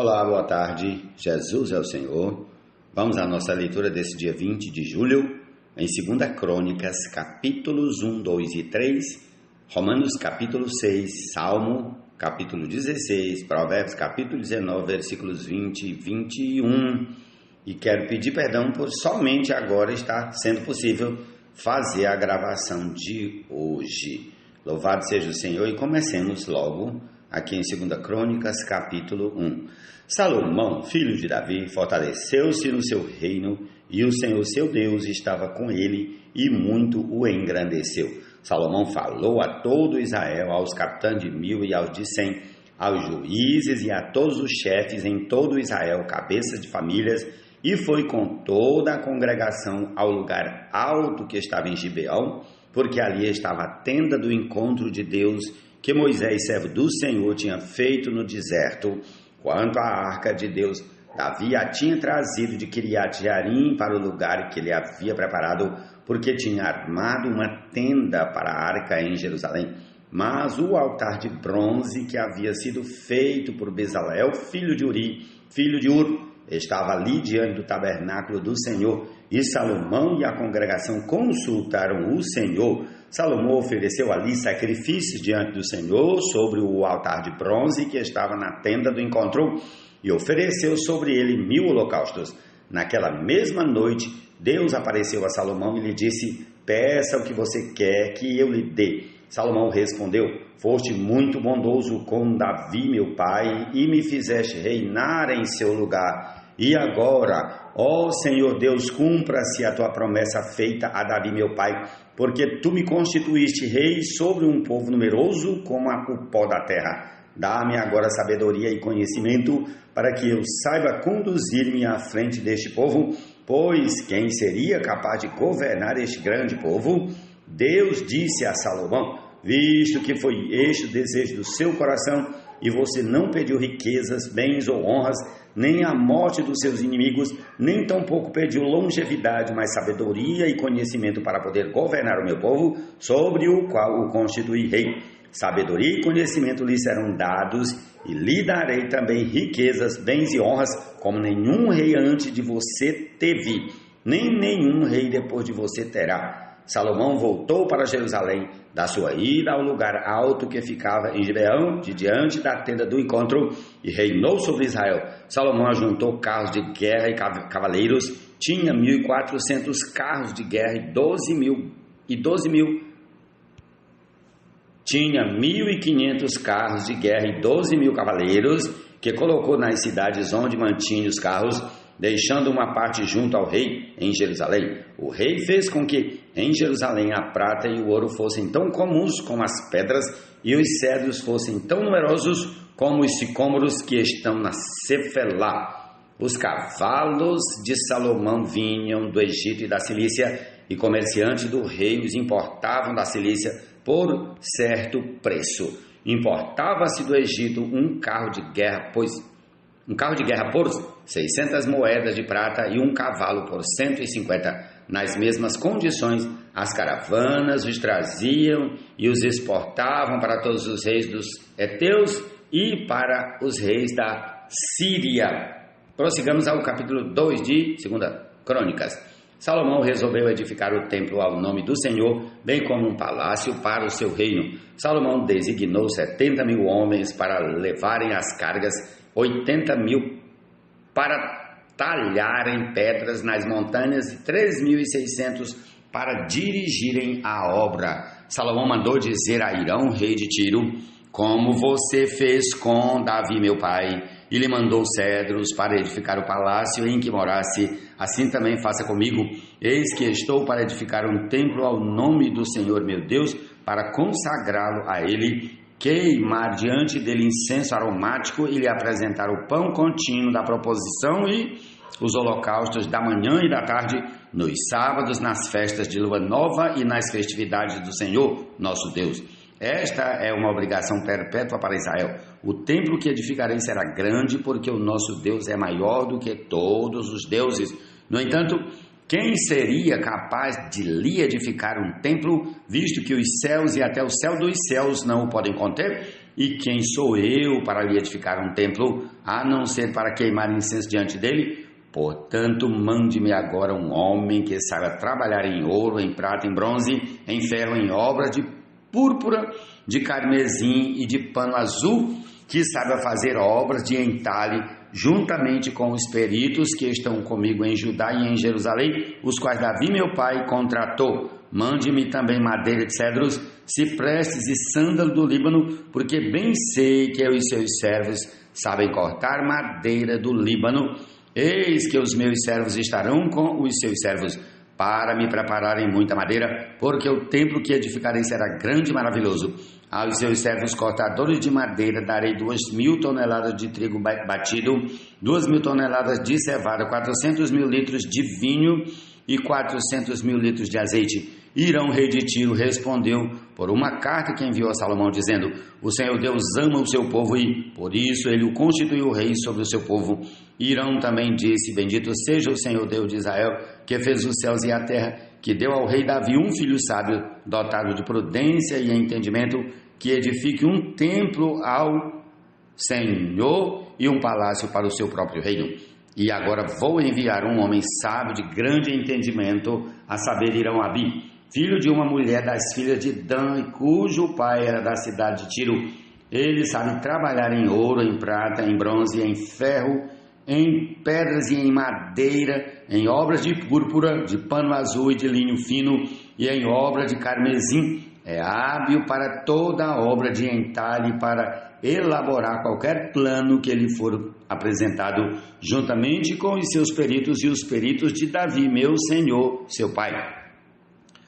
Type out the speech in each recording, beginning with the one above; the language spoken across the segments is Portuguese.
Olá, boa tarde. Jesus é o Senhor. Vamos à nossa leitura desse dia 20 de julho, em 2 Crônicas, capítulos 1, 2 e 3, Romanos capítulo 6, Salmo capítulo 16, Provérbios capítulo 19, versículos 20 e 21. E quero pedir perdão por somente agora estar sendo possível fazer a gravação de hoje. Louvado seja o Senhor, e comecemos logo aqui em 2 Crônicas, capítulo 1. Salomão, filho de Davi, fortaleceu-se no seu reino, e o Senhor seu Deus estava com ele, e muito o engrandeceu. Salomão falou a todo Israel, aos capitães de 1000 e aos de 100, aos juízes e a todos os chefes em todo Israel, cabeças de famílias, e foi com toda a congregação ao lugar alto que estava em Gibeão, porque ali estava a tenda do encontro de Deus, que Moisés, servo do Senhor, tinha feito no deserto. Quanto à arca de Deus, Davi a tinha trazido de Quiriate-Jearim para o lugar que ele havia preparado, porque tinha armado uma tenda para a arca em Jerusalém. Mas o altar de bronze que havia sido feito por Bezalel, filho de Uri, filho de Ur, estava ali diante do tabernáculo do Senhor, e Salomão e a congregação consultaram o Senhor. Salomão ofereceu ali sacrifícios diante do Senhor sobre o altar de bronze que estava na tenda do encontro, e ofereceu sobre ele 1000 holocaustos. Naquela mesma noite, Deus apareceu a Salomão e lhe disse: peça o que você quer que eu lhe dê. Salomão respondeu: foste muito bondoso com Davi meu pai, e me fizeste reinar em seu lugar. E agora, ó Senhor Deus, cumpra-se a tua promessa feita a Davi meu pai, porque tu me constituíste rei sobre um povo numeroso como o pó da terra. Dá-me agora sabedoria e conhecimento, para que eu saiba conduzir-me à frente deste povo, pois quem seria capaz de governar este grande povo? Deus disse a Salomão: visto que foi este o desejo do seu coração, e você não pediu riquezas, bens ou honras, nem a morte dos seus inimigos, nem tampouco pediu longevidade, mas sabedoria e conhecimento para poder governar o meu povo, sobre o qual o constituí rei. Sabedoria e conhecimento lhe serão dados, e lhe darei também riquezas, bens e honras, como nenhum rei antes de você teve, nem nenhum rei depois de você terá. Salomão voltou para Jerusalém, da sua ida ao lugar alto que ficava em Gibeão, de diante da tenda do encontro, e reinou sobre Israel. Salomão ajuntou carros de guerra e cavaleiros, tinha 1.400 carros de guerra e 12.000. Tinha 1.500 carros de guerra e 12.000 cavaleiros, que colocou nas cidades onde mantinha os carros, deixando uma parte junto ao rei em Jerusalém. O rei fez com que em Jerusalém a prata e o ouro fossem tão comuns como as pedras, e os cedros fossem tão numerosos como os sicômoros que estão na Cefelá. Os cavalos de Salomão vinham do Egito e da Cilícia, e comerciantes do rei os importavam da Cilícia por certo preço. Importava-se do Egito um carro de guerra por 600 moedas de prata e um cavalo por 150. Nas mesmas condições, as caravanas os traziam e os exportavam para todos os reis dos heteus e para os reis da Síria. Prossigamos ao capítulo 2 de 2 Crônicas. Salomão resolveu edificar o templo ao nome do Senhor, bem como um palácio para o seu reino. Salomão designou 70.000 homens para levarem as cargas, 80.000 para talharem pedras nas montanhas e 3.600 para dirigirem a obra. Salomão mandou dizer a Hirão, rei de Tiro: como você fez com Davi meu pai, e lhe mandou cedros para edificar o palácio em que morasse, assim também faça comigo. Eis que estou para edificar um templo ao nome do Senhor meu Deus, para consagrá-lo a ele, queimar diante dele incenso aromático e lhe apresentar o pão contínuo da proposição e os holocaustos da manhã e da tarde, nos sábados, nas festas de lua nova e nas festividades do Senhor, nosso Deus. Esta é uma obrigação perpétua para Israel. O templo que edificarei será grande, porque o nosso Deus é maior do que todos os deuses. No entanto, quem seria capaz de lhe edificar um templo, visto que os céus e até o céu dos céus não o podem conter? E quem sou eu para lhe edificar um templo, a não ser para queimar incenso diante dele? Portanto, mande-me agora um homem que saiba trabalhar em ouro, em prata, em bronze, em ferro, em obras de púrpura, de carmesim e de pano azul, que saiba fazer obras de entalhe, juntamente com os peritos que estão comigo em Judá e em Jerusalém, os quais Davi meu pai contratou. Mande-me também madeira de cedros, ciprestes e sândalo do Líbano, porque bem sei que eu e seus servos sabem cortar madeira do Líbano. Eis que os meus servos estarão com os seus servos, para me prepararem muita madeira, porque o templo que edificarei será grande e maravilhoso. Aos seus servos cortadores de madeira darei 2.000 toneladas de trigo batido, 2.000 toneladas de cevada, 400.000 litros de vinho e 400.000 litros de azeite. Irão, rei de Tiro, respondeu por uma carta que enviou a Salomão, dizendo: o Senhor Deus ama o seu povo e, por isso, ele o constituiu rei sobre o seu povo. Irão também disse: bendito seja o Senhor Deus de Israel, que fez os céus e a terra, que deu ao rei Davi um filho sábio, dotado de prudência e entendimento, que edifique um templo ao Senhor e um palácio para o seu próprio reino. E agora vou enviar um homem sábio de grande entendimento, a saber, Irão-Abi, filho de uma mulher das filhas de Dan, cujo pai era da cidade de Tiro. Ele sabe trabalhar em ouro, em prata, em bronze, em ferro, em pedras e em madeira, em obras de púrpura, de pano azul e de linho fino, e em obra de carmesim. É hábil para toda a obra de entalhe, para elaborar qualquer plano que lhe for apresentado, juntamente com os seus peritos e os peritos de Davi, meu senhor, seu pai.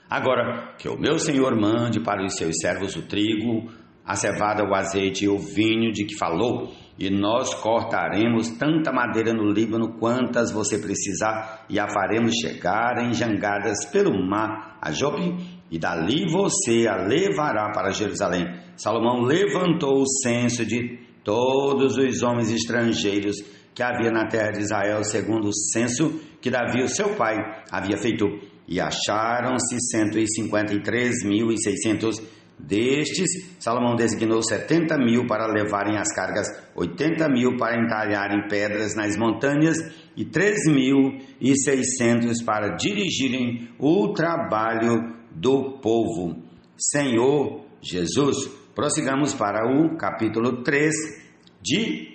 Agora, que o meu senhor mande para os seus servos o trigo, a cevada, o azeite e o vinho de que falou, e nós cortaremos tanta madeira no Líbano quantas você precisar, e a faremos chegar em jangadas pelo mar a Jope, e dali você a levará para Jerusalém. Salomão levantou o censo de todos os homens estrangeiros que havia na terra de Israel, segundo o censo que Davi, o seu pai, havia feito, e acharam-se 153.600. Destes, Salomão designou 70.000 para levarem as cargas, 80.000 para entalharem pedras nas montanhas e 3.600 para dirigirem o trabalho do povo. Senhor Jesus, prossigamos para o capítulo 3 de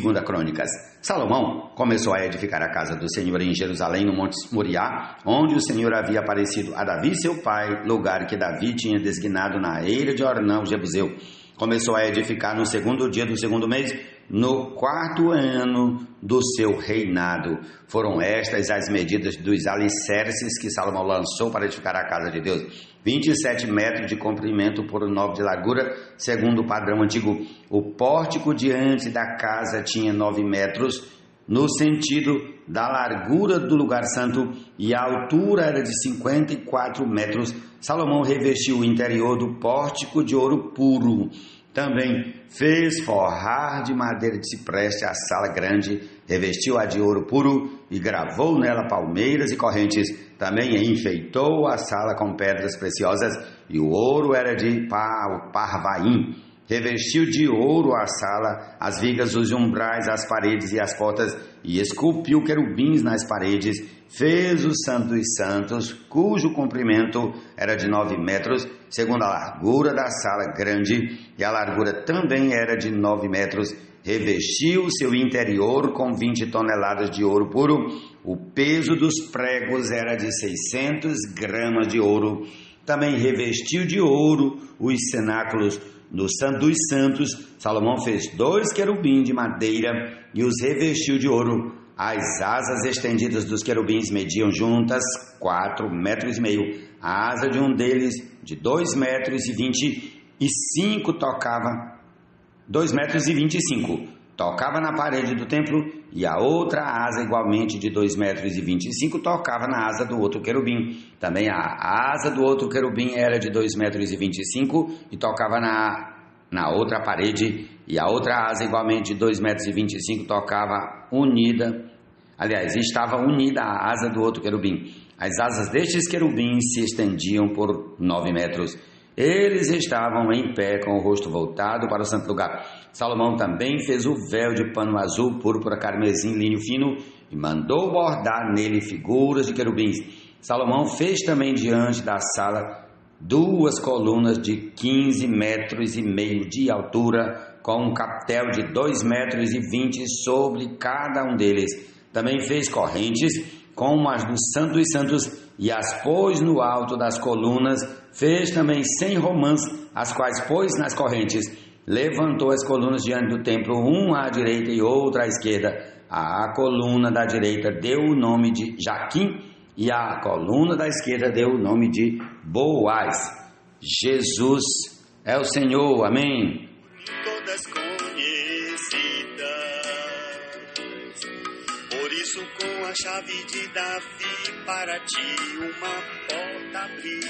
2 Crônicas. Salomão começou a edificar a casa do Senhor em Jerusalém, no Monte Moriá, onde o Senhor havia aparecido a Davi, seu pai, lugar que Davi tinha designado na eira de Ornão, Jebuseu. Começou a edificar no 2º dia do 2º mês, no 4º ano do seu reinado. Foram estas as medidas dos alicerces que Salomão lançou para edificar a casa de Deus: 27 metros de comprimento por 9 de largura, segundo o padrão antigo. O pórtico diante da casa tinha 9 metros no sentido da largura do lugar santo, e a altura era de 54 metros. Salomão revestiu o interior do pórtico de ouro puro. Também fez forrar de madeira de cipreste a sala grande, revestiu-a de ouro puro e gravou nela palmeiras e correntes. Também enfeitou a sala com pedras preciosas, e o ouro era de Parvaim. Revestiu de ouro a sala, as vigas, os umbrais, as paredes e as portas, e esculpiu querubins nas paredes. Fez o Santo dos Santos, cujo comprimento era de 9 metros, segundo a largura da sala grande, e a largura também era de 9 metros. Revestiu o seu interior com 20 toneladas de ouro puro. O peso dos pregos era de 600 gramas de ouro. Também revestiu de ouro os cenáculos do Santo dos Santos. Salomão fez 2 querubins de madeira e os revestiu de ouro. As asas estendidas dos querubins mediam juntas 4,5 metros. A asa de um deles, de 2,25 metros, tocava 2,25 metros, tocava na parede do templo, e a outra asa, igualmente de 2,25 metros, tocava na asa do outro querubim. Também a asa do outro querubim era de 2,25 metros e tocava na outra parede, e a outra asa, igualmente de 2,25 metros, tocava estava unida à asa do outro querubim. As asas destes querubins se estendiam por 9 metros. Eles estavam em pé com o rosto voltado para o santo lugar. Salomão também fez o véu de pano azul, púrpura, carmesim, linho fino e mandou bordar nele figuras de querubins. Salomão fez também diante da sala 2 colunas de 15 metros e meio de altura, com um capitel de 2 metros e 20 sobre cada um deles. Também fez correntes como as do Santo dos Santos e as pôs no alto das colunas. Fez também 100 romãs, as quais pôs nas correntes. Levantou as colunas diante do templo, uma à direita e outra à esquerda. A coluna da direita deu o nome de Jaquim e a coluna da esquerda deu o nome de Boaz. Jesus é o Senhor, amém. Todas conhecidas, por isso com a chave de Davi para ti uma porta abrir.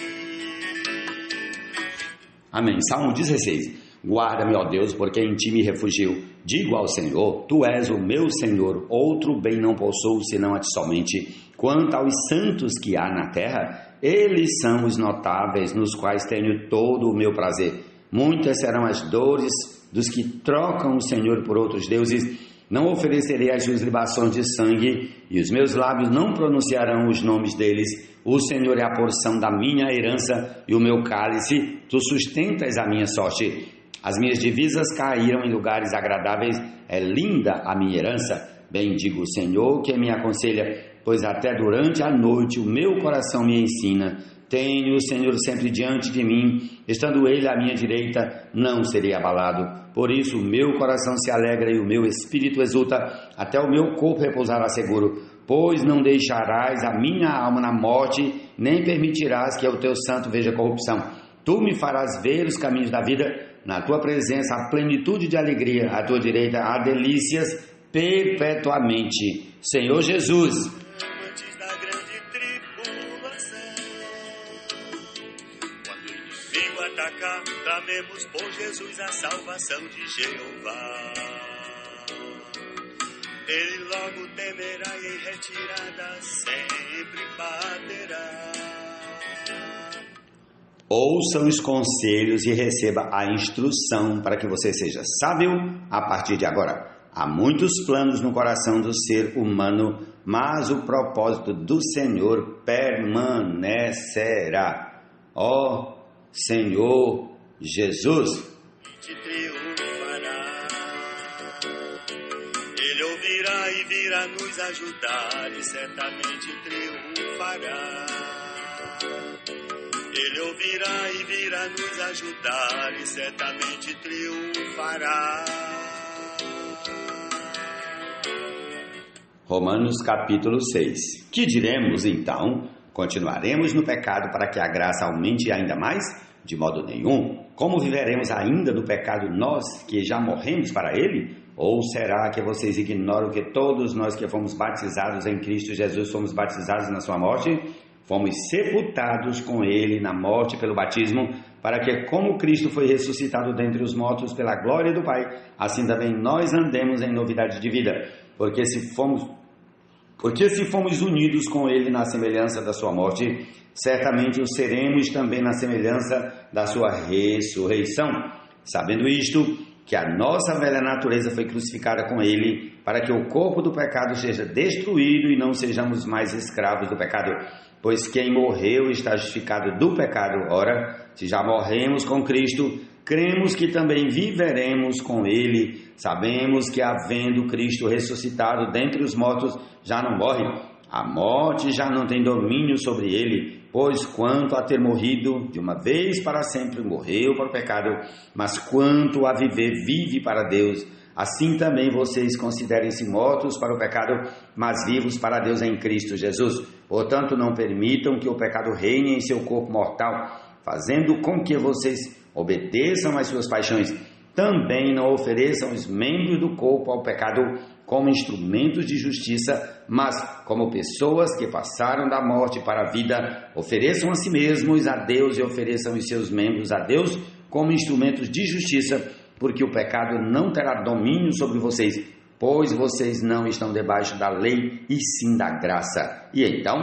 Amém. Salmo 16. Guarda-me, ó Deus, porque em ti me refugio. Digo ao Senhor, tu és o meu Senhor, outro bem não possuo senão a ti somente. Quanto aos santos que há na terra, eles são os notáveis, nos quais tenho todo o meu prazer. Muitas serão as dores dos que trocam o Senhor por outros deuses. Não oferecerei as suas libações de sangue, e os meus lábios não pronunciarão os nomes deles. O Senhor é a porção da minha herança e o meu cálice, tu sustentas a minha sorte. As minhas divisas caíram em lugares agradáveis, é linda a minha herança. Bendigo o Senhor que me aconselha, pois até durante a noite o meu coração me ensina. Tenho o Senhor sempre diante de mim, estando Ele à minha direita, não serei abalado. Por isso o meu coração se alegra e o meu espírito exulta, até o meu corpo repousará seguro. Pois não deixarás a minha alma na morte, nem permitirás que o teu santo veja corrupção. Tu me farás ver os caminhos da vida, na tua presença há plenitude de alegria, à tua direita há delícias perpetuamente. Senhor Jesus. Antes da grande tribulação, quando o inimigo atacar, clamemos por Jesus a salvação de Jeová. Ele logo temerá e em retirada sempre baterá. Ouça os conselhos e receba a instrução para que você seja sábio a partir de agora. Há muitos planos no coração do ser humano, mas o propósito do Senhor permanecerá. Ó Senhor Jesus. Te triunfará. Ele ouvirá e virá nos ajudar e certamente triunfará. Ele ouvirá e virá nos ajudar e certamente triunfará. Romanos capítulo 6. Que diremos então? Continuaremos no pecado para que a graça aumente ainda mais? De modo nenhum. Como viveremos ainda no pecado nós que já morremos para ele? Ou será que vocês ignoram que todos nós que fomos batizados em Cristo Jesus fomos batizados na sua morte? Fomos sepultados com ele na morte pelo batismo, para que, como Cristo foi ressuscitado dentre os mortos pela glória do Pai, assim também nós andemos em novidade de vida. Porque se fomos unidos com ele na semelhança da sua morte, certamente o seremos também na semelhança da sua ressurreição. Sabendo isto, que a nossa velha natureza foi crucificada com ele, para que o corpo do pecado seja destruído e não sejamos mais escravos do pecado. Pois quem morreu está justificado do pecado. Ora, se já morremos com Cristo, cremos que também viveremos com ele. Sabemos que, havendo Cristo ressuscitado dentre os mortos, já não morre. A morte já não tem domínio sobre ele, pois quanto a ter morrido, de uma vez para sempre morreu para o pecado, mas quanto a viver, vive para Deus. Assim também vocês considerem-se mortos para o pecado, mas vivos para Deus em Cristo Jesus. Portanto, não permitam que o pecado reine em seu corpo mortal, fazendo com que vocês obedeçam às suas paixões. Também não ofereçam os membros do corpo ao pecado como instrumentos de justiça, mas como pessoas que passaram da morte para a vida. Ofereçam a si mesmos a Deus e ofereçam os seus membros a Deus como instrumentos de justiça, porque o pecado não terá domínio sobre vocês, pois vocês não estão debaixo da lei, e sim da graça. E então,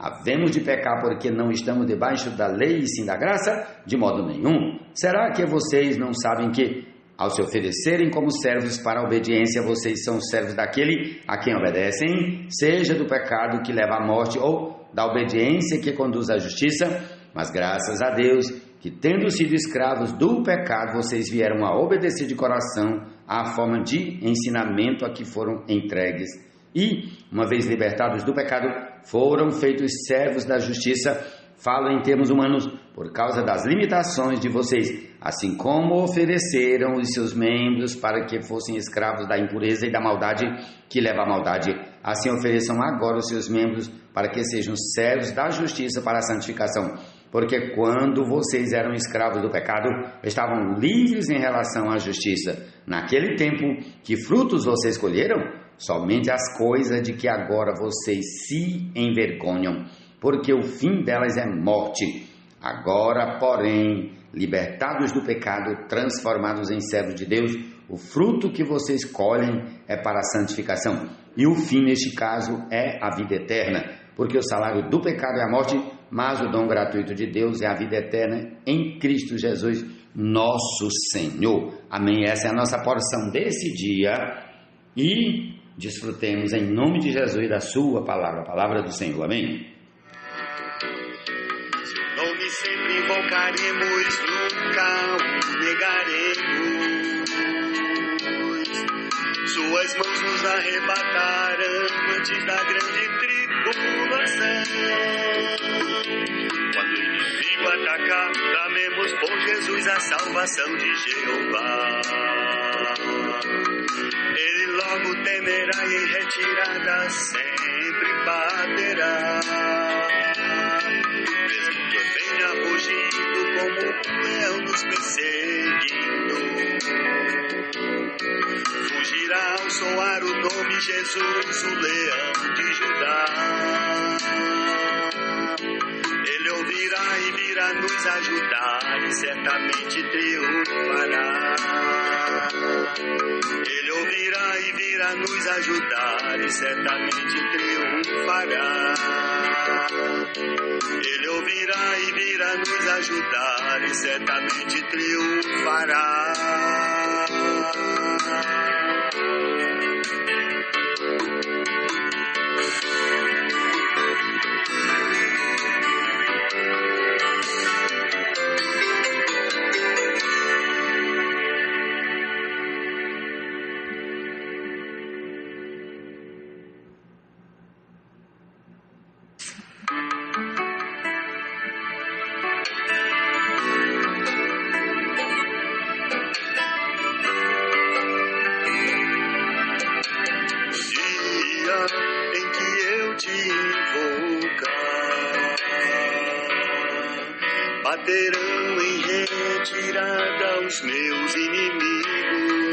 Havemos de pecar porque não estamos debaixo da lei e sim da graça? De modo nenhum. Será que vocês não sabem que, ao se oferecerem como servos para a obediência, vocês são servos daquele a quem obedecem, seja do pecado que leva à morte ou da obediência que conduz à justiça? Mas graças a Deus que, tendo sido escravos do pecado, vocês vieram a obedecer de coração à forma de ensinamento a que foram entregues. E, uma vez libertados do pecado, foram feitos servos da justiça. Falo em termos humanos por causa das limitações de vocês, assim como ofereceram os seus membros para que fossem escravos da impureza e da maldade que leva à maldade. Assim ofereçam agora os seus membros para que sejam servos da justiça para a santificação. Porque quando vocês eram escravos do pecado, estavam livres em relação à justiça. Naquele tempo, que frutos vocês colheram? Somente as coisas de que agora vocês se envergonham, porque o fim delas é morte. Agora, porém, libertados do pecado, transformados em servos de Deus, o fruto que vocês colhem é para a santificação. E o fim, neste caso, é a vida eterna, porque o salário do pecado é a morte, mas o dom gratuito de Deus é a vida eterna em Cristo Jesus, nosso Senhor. Amém? Essa é a nossa porção desse dia e desfrutemos em nome de Jesus da sua palavra, a palavra do Senhor. Amém? Seu nome sempre invocaremos, nunca o negaremos. Suas mãos nos arrebataram antes da grande tribulação. Quando o inimigo atacar, clamemos por Jesus a salvação de Jeová. Ele logo temerá e em retirada sempre baterá. Mesmo que venha rugindo como um leão nos perseguindo, fugirá ao soar o nome Jesus, o leão de Judá. Ele ouvirá e virá nos ajudar e certamente triunfará. Ele ouvirá e virá nos ajudar e certamente triunfará. Ele ouvirá e virá nos ajudar e certamente triunfará. Baterão em retirada os meus inimigos.